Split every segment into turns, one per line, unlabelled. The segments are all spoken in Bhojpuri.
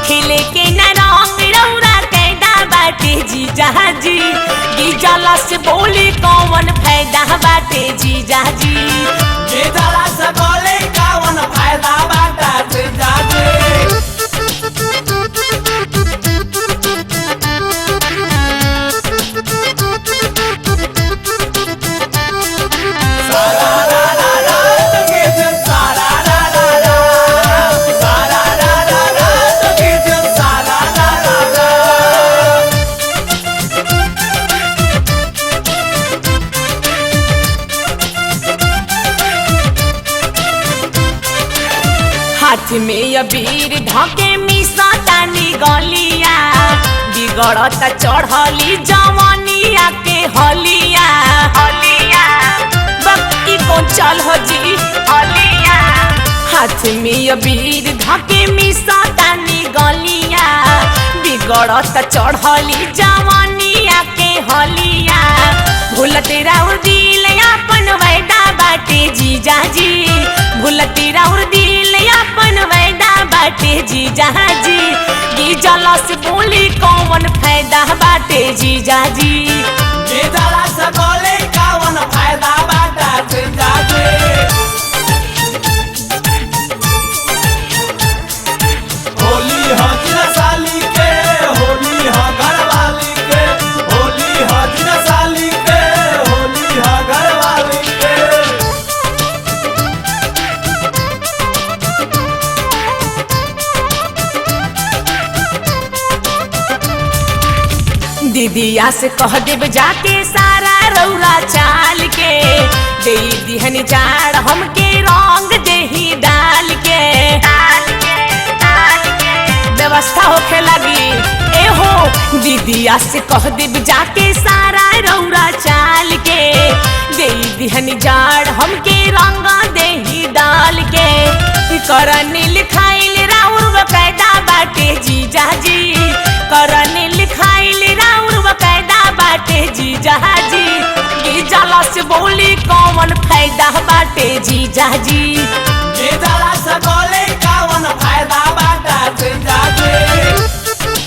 खिले के न रंग रौरा कैदा बाटे जीजा जी गिजला से बोली कौन फायदा बाटे जीजा जी
गिजला से बोली कौन फायदा बाटे जीजा जी
हाथ में अबीर ढके मिसा तानी गलिया बिगड़त चढ़ली जवानिया के हलिया हलिया बक्की कौन चल हो जी हलिया हाथ में अबीर ढके मिसा तानी गलिया बिगड़त चढ़ली जवानिया के हलिया भूल तेरा दिल अपन वैदा बाटे जीजा जी भूल तेरा दिल अपन वैदा बाटे जीजा जी गिजला से बोली कौन फायदा बाटे जीजा जी
गिजला से बोली कौन फायदा बाटे जीजा जी होली हो साली के होली हो घरवाली के होली हो साली के होली हो घरवाली के
दीदिया से कह देब जाके सारा रौरा चाल के दे दिहन जाड़ हमके रंग देही डाल के व्यवस्था होखे लगी ए हो दीदिया से कह देब जाके सारा रौरा चाल के दे दिहन जाड़ हमके रंग देही डाल के करनी लिखाइल राउर बकायदा बाटे जीजा जी करनी लिखाइल राउर बकायदा बाटे जीजा जी गिजला से बोली कौन फायदा बाटे जीजा जी
गिजला से बोली कौन फायदा बाटे जीजा जी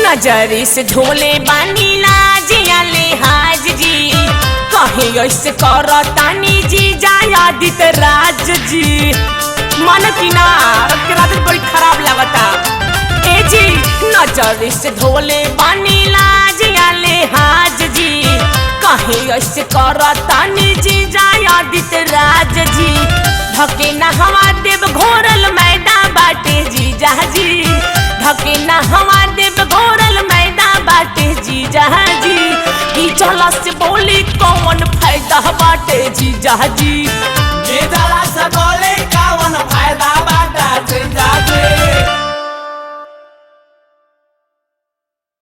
नजरी से झोले बानी लाज या लिहाज जी कहे ऐसे करतानी जी आदित राज जी मन किनार के रात बड़ी खराब लगता ए जी नजरी से झोले बानी लाज या लिहाज जी कहे ऐसे करतानी जी आदित राज जी धके न हवा देव घोरल मैदा बाटे जीजा जी धके न हवा देव घोरल मैदा बाटे जीजा जी गिजला से बोली कौन फायदा बाटे जीजा जी
गिजला से बोली